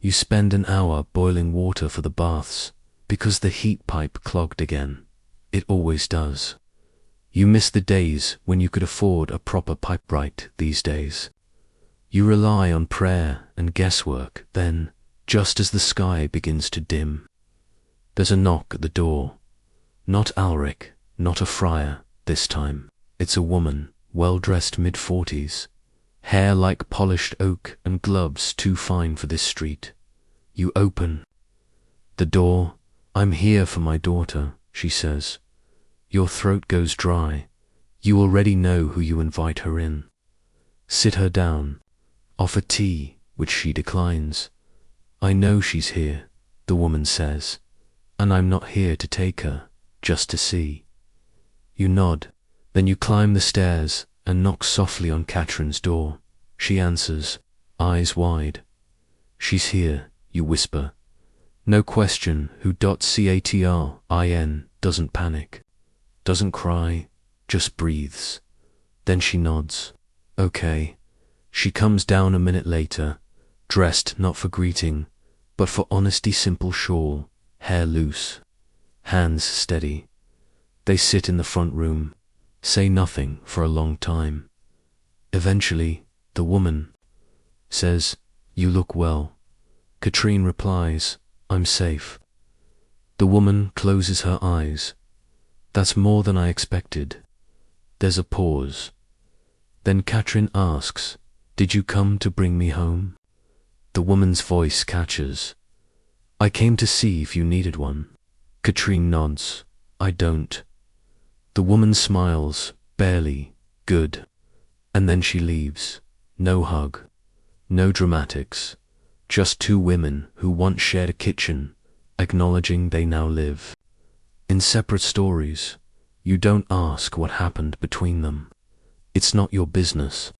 You spend an hour boiling water for the baths, because the heat pipe clogged again. It always does. You miss the days when you could afford a proper pipe right these days. You rely on prayer and guesswork, then, just as the sky begins to dim, there's a knock at the door. Not Alric, not a friar, this time. It's a woman, well-dressed mid-40s. Hair like polished oak and gloves too fine for this street. You open the door. I'm here for my daughter, she says. Your throat goes dry. You already know who you invite her in. Sit her down. Offer tea, which she declines. I know she's here, the woman says, and I'm not here to take her, just to see. You nod. Then you climb the stairs and knock softly on Catherine's door. She answers, eyes wide. She's here, you whisper. No question who Catrin doesn't panic, doesn't cry, just breathes. Then she nods. Okay. She comes down a minute later, dressed not for greeting, but for honesty, simple shawl, hair loose, hands steady. They sit in the front room, say nothing for a long time. Eventually, the woman says, "You look well." Cathrin replies, "I'm safe." The woman closes her eyes. "That's more than I expected." There's a pause. Then Cathrin asks, "Did you come to bring me home?" The woman's voice catches. "I came to see if you needed one." Cathrin nods. "I don't." The woman smiles, barely, good. And then she leaves. No hug. No dramatics. Just two women who once shared a kitchen, acknowledging they now live in separate stories. You don't ask what happened between them. It's not your business.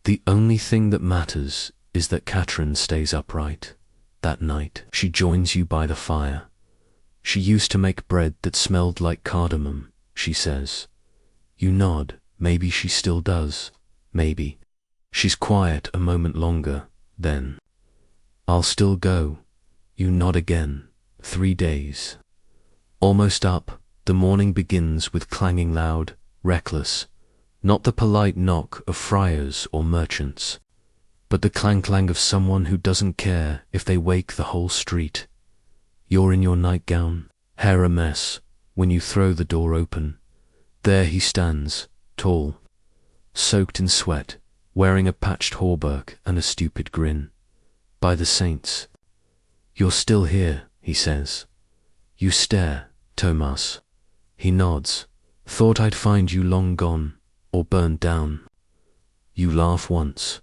The only thing that matters is that Cathrin stays upright. That night, she joins you by the fire. She used to make bread that smelled like cardamom, she says. You nod. Maybe she still does. Maybe. She's quiet a moment longer, then. "I'll still go." You nod again. 3 days. Almost up, the morning begins with clanging loud, reckless. Not the polite knock of friars or merchants, but the clang-clang of someone who doesn't care if they wake the whole street. You're in your nightgown, hair a mess, when you throw the door open. There he stands, tall, soaked in sweat, wearing a patched hauberk and a stupid grin. "By the saints, you're still here," he says. You stare, Thomas. He nods. "Thought I'd find you long gone, or burned down." You laugh once,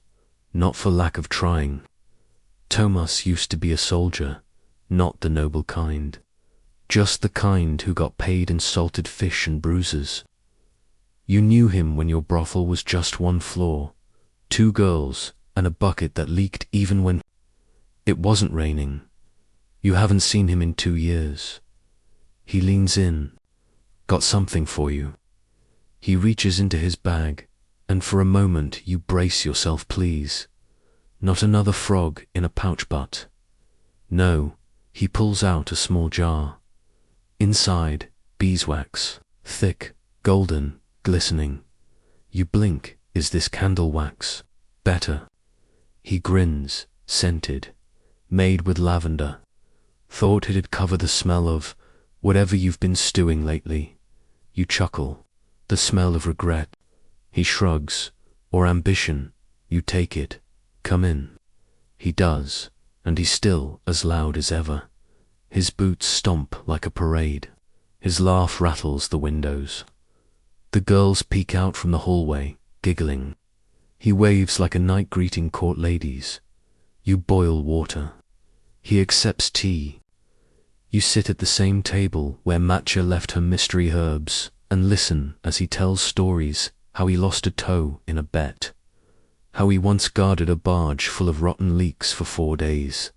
not for lack of trying. Thomas used to be a soldier, not the noble kind. Just the kind who got paid in salted fish and bruises. You knew him when your brothel was just 1 floor, 2 girls, and a bucket that leaked even when it wasn't raining. You haven't seen him in 2 years. He leans in. "Got something for you." He reaches into his bag, and for a moment you brace yourself, please. Not another frog in a pouch butt. No, he pulls out a small jar. Inside, beeswax, thick, golden, glistening. You blink. Is this candle wax? Better. He grins, scented, made with lavender. Thought it'd cover the smell of whatever you've been stewing lately. You chuckle. The smell of regret. He shrugs. Or ambition. You take it. "Come in." He does, and he's still as loud as ever. His boots stomp like a parade. His laugh rattles the windows. The girls peek out from the hallway, giggling. He waves like a night greeting court ladies. You boil water. He accepts tea. You sit at the same table where Matcha left her mystery herbs and listen as he tells stories, how he lost a toe in a bet, how he once guarded a barge full of rotten leeks for 4 days,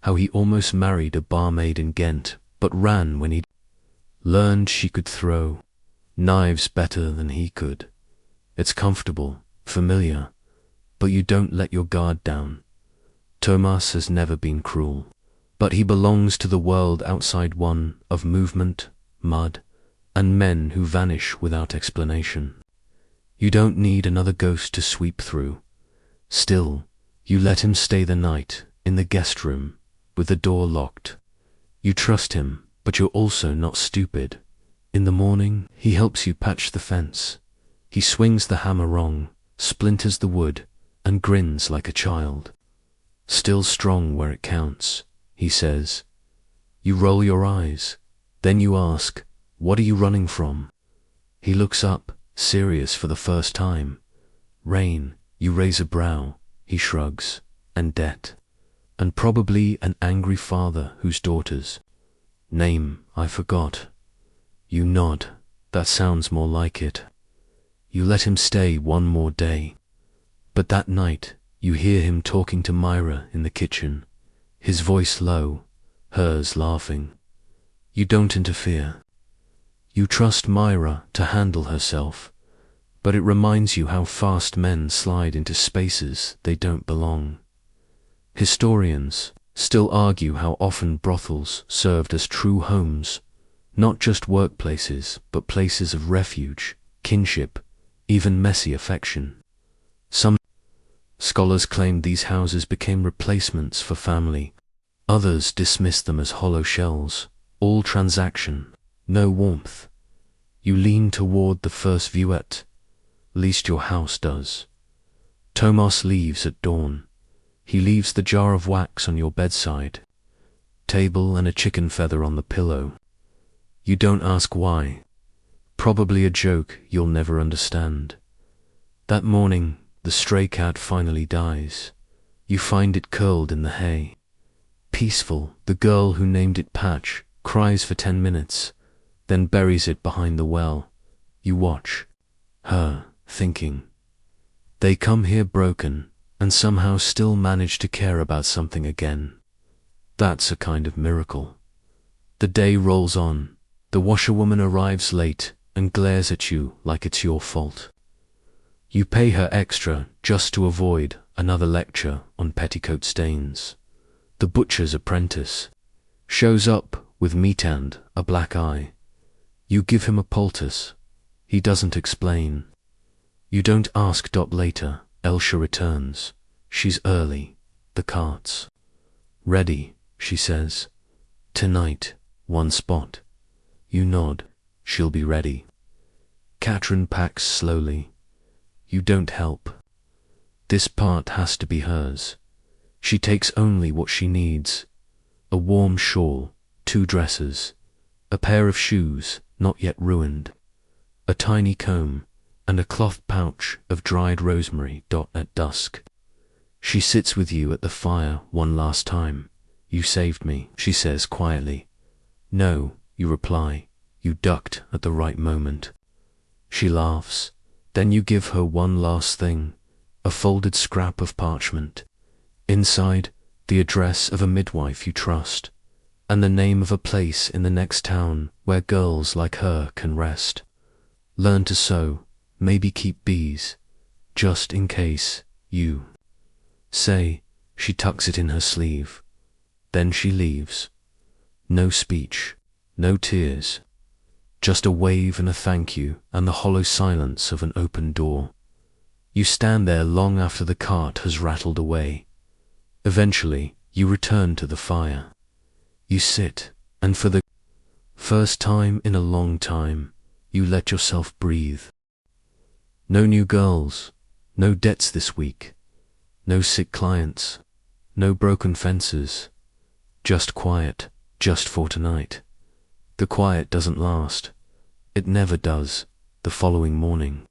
how he almost married a barmaid in Ghent but ran when he'd learned she could throw knives better than he could. It's comfortable, familiar, but you don't let your guard down. Thomas has never been cruel, but he belongs to the world outside, one of movement, mud, and men who vanish without explanation. You don't need another ghost to sweep through. Still, you let him stay the night in the guest room with the door locked. You trust him, but you're also not stupid. In the morning, he helps you patch the fence. He swings the hammer wrong, splinters the wood, and grins like a child. "Still strong where it counts," he says. You roll your eyes. Then you ask, "What are you running from?" He looks up, serious for the first time. "Rain." You raise a brow. He shrugs. "And debt. And probably an angry father whose daughters. Name I forgot." You nod. That sounds more like it. You let him stay one more day. But that night, you hear him talking to Myra in the kitchen, his voice low, hers laughing. You don't interfere. You trust Myra to handle herself, but it reminds you how fast men slide into spaces they don't belong. Historians still argue how often brothels served as true homes, not just workplaces, but places of refuge, kinship, even messy affection. Some scholars claim these houses became replacements for family. Others dismiss them as hollow shells, all transaction, no warmth. You lean toward the first view, at least your house does. Tomas leaves at dawn. He leaves the jar of wax on your bedside, table and a chicken feather on the pillow. You don't ask why. Probably a joke you'll never understand. That morning, the stray cat finally dies. You find it curled in the hay. Peaceful, the girl who named it Patch cries for 10 minutes, then buries it behind the well. You watch her, thinking, they come here broken and somehow still manage to care about something again. That's a kind of miracle. The day rolls on. The washerwoman arrives late and glares at you like it's your fault. You pay her extra just to avoid another lecture on petticoat stains. The butcher's apprentice shows up with meat and a black eye. You give him a poultice. He doesn't explain. You don't ask. Later, Elsha returns. She's early. The cart's ready, she says. Tonight, one spot. You nod. She'll be ready. Katrin packs slowly. You don't help. This part has to be hers. She takes only what she needs. A warm shawl, 2 dresses, a pair of shoes not yet ruined, a tiny comb, and a cloth pouch of dried rosemary. At dusk, she sits with you at the fire one last time. You saved me, she says quietly. No, you reply. You ducked at the right moment. She laughs. Then you give her one last thing, a folded scrap of parchment. Inside, the address of a midwife you trust, and the name of a place in the next town where girls like her can rest. Learn to sew, maybe keep bees, just in case, you say. She tucks it in her sleeve. Then she leaves. No speech, no tears. Just a wave and a thank you and the hollow silence of an open door. You stand there long after the cart has rattled away. Eventually, you return to the fire. You sit, and for the first time in a long time, you let yourself breathe. No new girls, no debts this week, no sick clients, no broken fences. Just quiet, just for tonight. The quiet doesn't last. It never does. The following morning,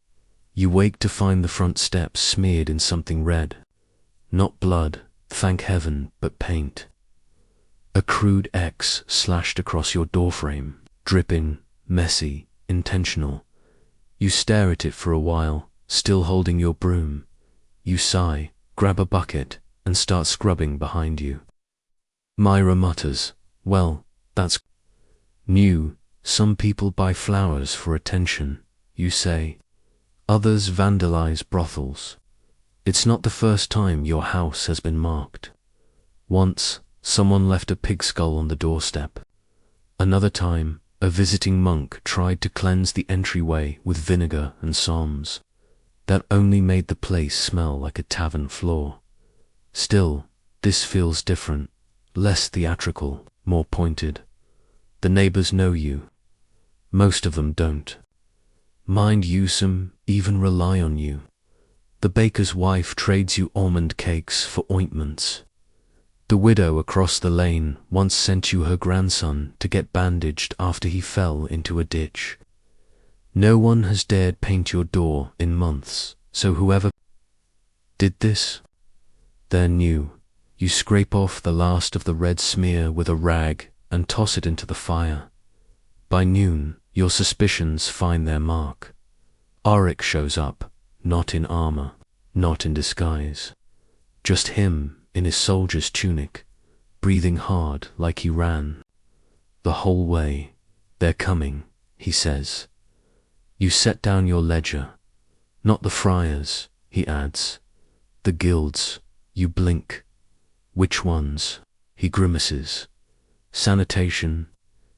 you wake to find the front steps smeared in something red. Not blood, thank heaven, but paint. A crude X slashed across your doorframe, dripping, messy, intentional. You stare at it for a while, still holding your broom. You sigh, grab a bucket, and start scrubbing behind you. Myra mutters, well, that's new. Some people buy flowers for attention, you say. Others vandalize brothels. It's not the first time your house has been marked. Once, someone left a pig skull on the doorstep. Another time, a visiting monk tried to cleanse the entryway with vinegar and psalms. That only made the place smell like a tavern floor. Still, this feels different, less theatrical, more pointed. The neighbors know you. Most of them don't. Mind you, some even rely on you. The baker's wife trades you almond cakes for ointments. The widow across the lane once sent you her grandson to get bandaged after he fell into a ditch. No one has dared paint your door in months, so whoever did this, they're new. You scrape off the last of the red smear with a rag and toss it into the fire. By noon, Your suspicions find their mark. Arik shows up, not in armor, not in disguise. Just him in his soldier's tunic, breathing hard like he ran. The whole way, they're coming, he says. You set down your ledger. Not the friars, he adds. The guilds, you blink. Which ones? He grimaces. Sanitation,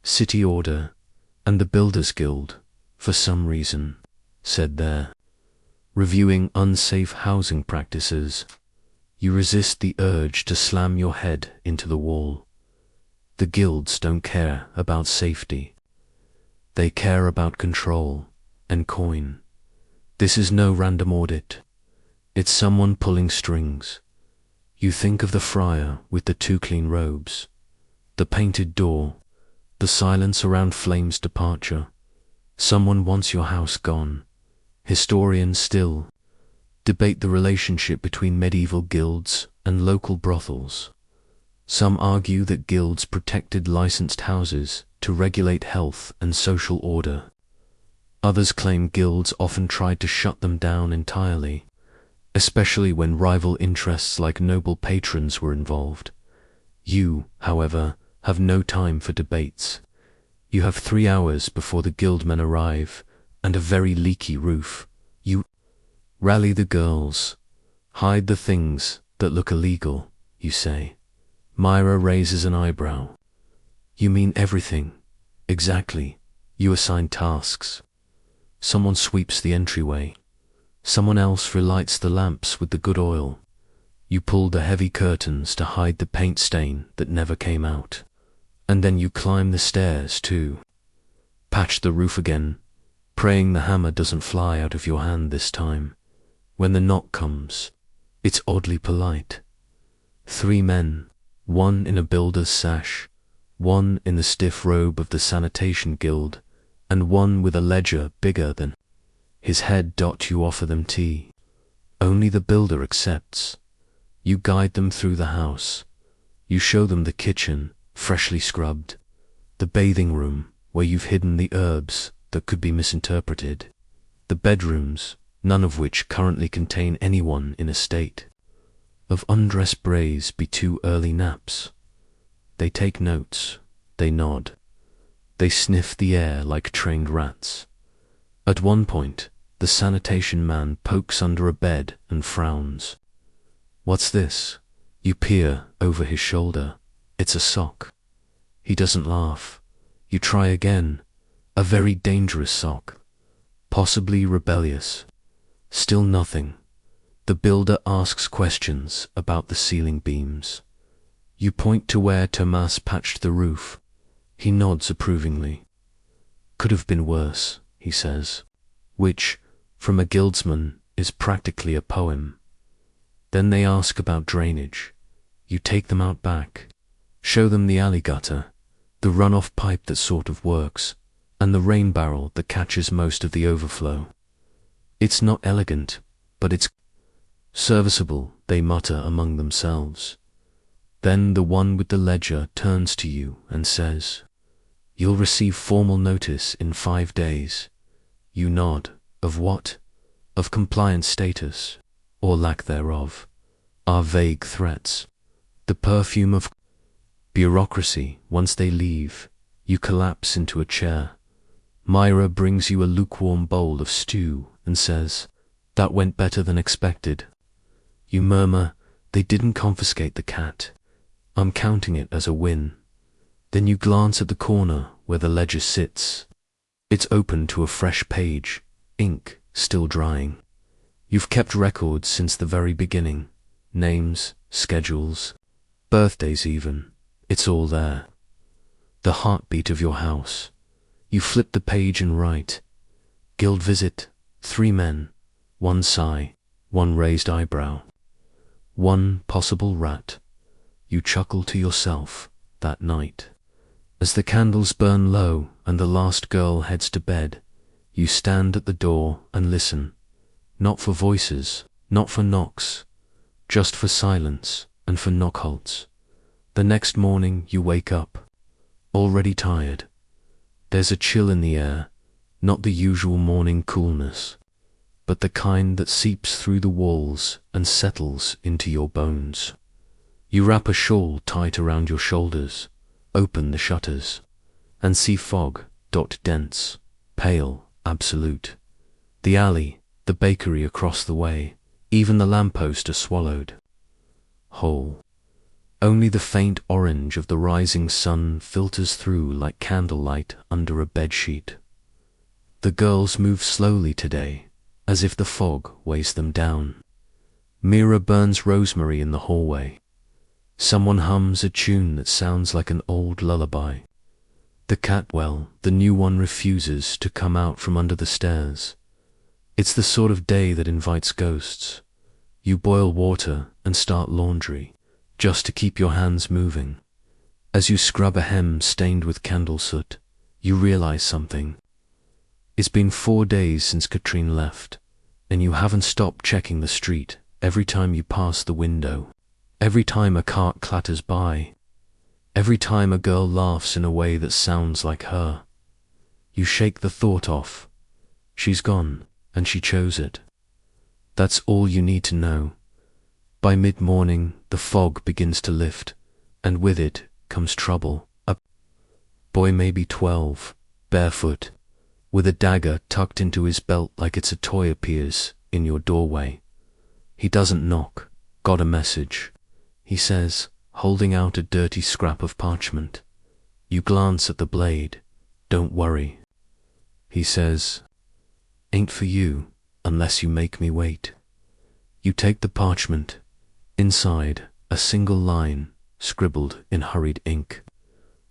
city order, and the Builders Guild, for some reason, said there. Reviewing unsafe housing practices. You resist the urge to slam your head into the wall. The guilds don't care about safety. They care about control and coin. This is no random audit. It's someone pulling strings. You think of the friar with the 2 clean robes, the painted door, the silence around Flame's departure. Someone wants your house gone. Historians still debate the relationship between medieval guilds and local brothels. Some argue that guilds protected licensed houses to regulate health and social order. Others claim guilds often tried to shut them down entirely, especially when rival interests like noble patrons were involved. You, however, have no time for debates. You have 3 hours before the guildmen arrive, and a very leaky roof. You rally the girls. Hide the things that look illegal, you say. Myra raises an eyebrow. You mean everything? Exactly. You assign tasks. Someone sweeps the entryway. Someone else relights the lamps with the good oil. You pull the heavy curtains to hide the paint stain that never came out. And then you climb the stairs too. Patch the roof again, praying the hammer doesn't fly out of your hand this time. When the knock comes, it's oddly polite. 3 men, one in a builder's sash, one in the stiff robe of the sanitation guild, and one with a ledger bigger than his head. You offer them tea. Only the builder accepts. You guide them through the house. You show them the kitchen, freshly scrubbed, the bathing room where you've hidden the herbs that could be misinterpreted, the bedrooms, none of which currently contain anyone in a state of undress braise be 2 early naps. They take notes, they nod, they sniff the air like trained rats. At one point, the sanitation man pokes under a bed and frowns. What's this? You peer over his shoulder. It's a sock. He doesn't laugh. You try again. A very dangerous sock. Possibly rebellious. Still nothing. The builder asks questions about the ceiling beams. You point to where Tomas patched the roof. He nods approvingly. Could have been worse, he says, which, from a guildsman, is practically a poem. Then they ask about drainage. You take them out back, show them the alley gutter, the runoff pipe that sort of works, and the rain barrel that catches most of the overflow. It's not elegant, but it's serviceable, they mutter among themselves. Then the one with the ledger turns to you and says, You'll receive formal notice in 5 days. You nod. Of what? Of compliance status, or lack thereof, are vague threats. The perfume of bureaucracy. Once they leave, you collapse into a chair. Myra brings you a lukewarm bowl of stew and says, That went better than expected. You murmur, They didn't confiscate the cat. I'm counting it as a win. Then you glance at the corner where the ledger sits. It's open to a fresh page, ink still drying. You've kept records since the very beginning. Names, schedules, birthdays even. It's all there. The heartbeat of your house. You flip the page and write. Guild visit, 3 men, 1 sigh, 1 raised eyebrow. 1 possible rat. You chuckle to yourself that night. As the candles burn low and the last girl heads to bed, you stand at the door and listen. Not for voices, not for knocks, just for silence and for knockholds. The next morning you wake up, already tired. There's a chill in the air Not the usual morning coolness, but the kind that seeps through the walls and settles into your bones. You wrap a shawl tight around your shoulders, open the shutters, and see fog, dense, pale, absolute. The alley, the bakery across the way, even the lamppost are swallowed whole. Only the faint orange of the rising sun filters through like candlelight under a bedsheet. The girls move slowly today, as if the fog weighs them down. Mira burns rosemary in the hallway. Someone hums a tune that sounds like an old lullaby. The catwell, the new one, refuses to come out from under the stairs. It's the sort of day that invites ghosts. You boil water and start laundry, just to keep your hands moving. As you scrub a hem stained with candle soot, you realize something. It's been 4 days since Katrine left, and you haven't stopped checking the street every time you pass the window, every time a cart clatters by, every time a girl laughs in a way that sounds like her. You shake the thought off. She's gone, and she chose it. That's all you need to know. By mid-morning, the fog begins to lift, and with it comes trouble. A boy maybe 12, barefoot, with a dagger tucked into his belt like it's a toy, appears in your doorway. He doesn't knock. Got a message, he says, holding out a dirty scrap of parchment. You glance at the blade. Don't worry, he says. Ain't for you, unless you make me wait. You take the parchment. Inside, a single line, scribbled in hurried ink.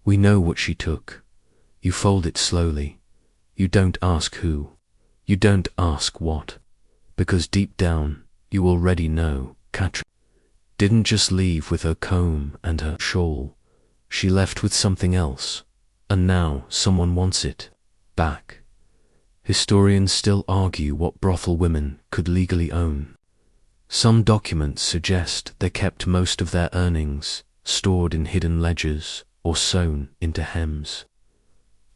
We know what she took. You fold it slowly. You don't ask who. You don't ask what. Because deep down, you already know. Katrine didn't just leave with her comb and her shawl. She left with something else. And now someone wants it back. Historians still argue what brothel women could legally own. Some documents suggest they kept most of their earnings stored in hidden ledgers or sewn into hems.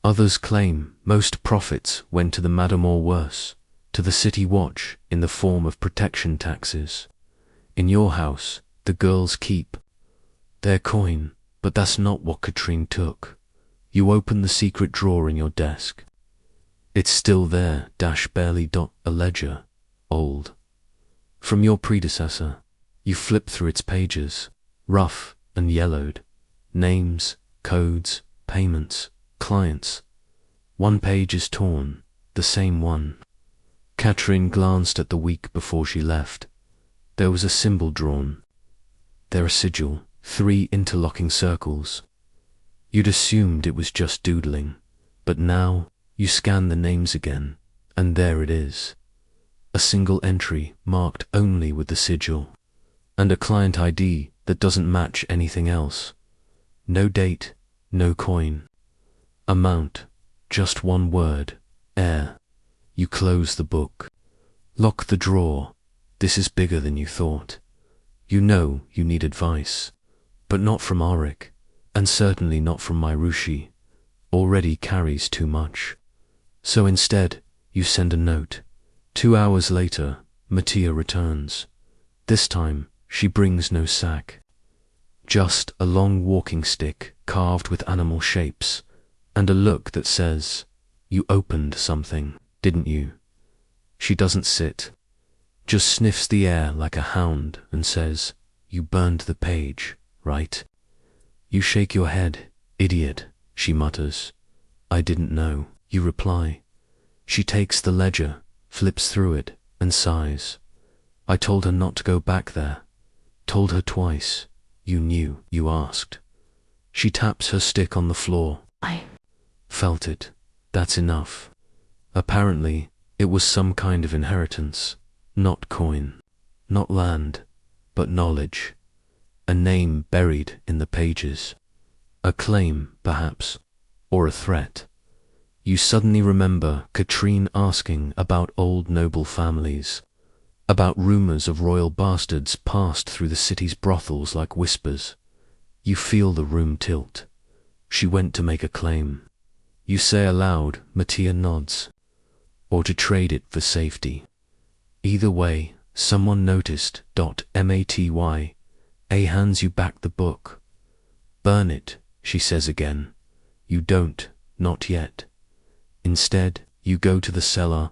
Others claim most profits went to the madam, or worse, to the city watch in the form of protection taxes. In your house, the girls keep their coin, but that's not what Katrine took. You open the secret drawer in your desk. It's still there, barely a ledger, old. From your predecessor. You flip through its pages, rough and yellowed. Names, codes, payments, clients. One page is torn, the same one. Katrine glanced at the week before she left. There was a symbol drawn. There a sigil, 3 interlocking circles. You'd assumed it was just doodling, but now you scan the names again, and there it is. A single entry marked only with the sigil, and a client ID that doesn't match anything else. No date, no coin. Amount, just one word, heir. You close the book. Lock the drawer. This is bigger than you thought. You know you need advice, but not from Arik, and certainly not from Myrushi. Already carries too much. So instead, you send a note. 2 hours later, Mattia returns. This time, she brings no sack. Just a long walking stick carved with animal shapes, and a look that says, you opened something, didn't you? She doesn't sit, just sniffs the air like a hound and says, you burned the page, right? You shake your head. Idiot, she mutters. I didn't know, you reply. She takes the ledger, flips through it, and sighs. I told her not to go back there. Told her twice. You knew, you asked. She taps her stick on the floor. I felt it. That's enough. Apparently, it was some kind of inheritance. Not coin, not land, but knowledge. A name buried in the pages. A claim, perhaps, or a threat. You suddenly remember Katrine asking about old noble families, about rumors of royal bastards passed through the city's brothels like whispers. You feel the room tilt. She went to make a claim. You say aloud. Mattia nods. or to trade it for safety. Either way, someone noticed. Maty. A hands you back the book. Burn it, she says again. You don't, not yet. Instead, you go to the cellar,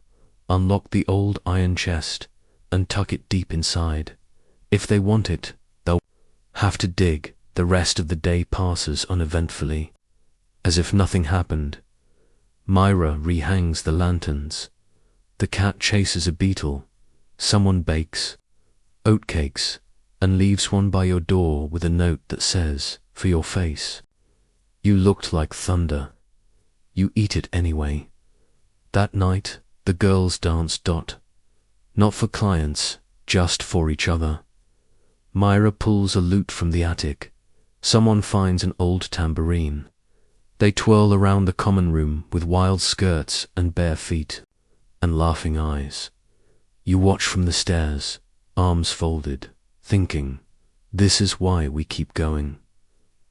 unlock the old iron chest, and tuck it deep inside. If they want it, they'll have to dig. The rest of the day passes uneventfully, as if nothing happened. Myra rehangs the lanterns. The cat chases a beetle. Someone bakes oatcakes and leaves one by your door with a note that says, "For your face. You looked like thunder." You eat it anyway. That night, the girls dance. Not for clients, just for each other. Myra pulls a lute from the attic. Someone finds an old tambourine. They twirl around the common room with wild skirts and bare feet and laughing eyes. You watch from the stairs, arms folded, thinking, this is why we keep going.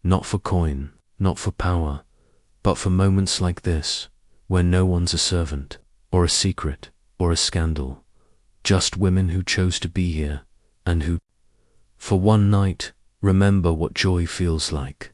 Not for coin, not for power, but for moments like this, where no one's a servant, or a secret, or a scandal. Just women who chose to be here, and who, for one night, remember what joy feels like.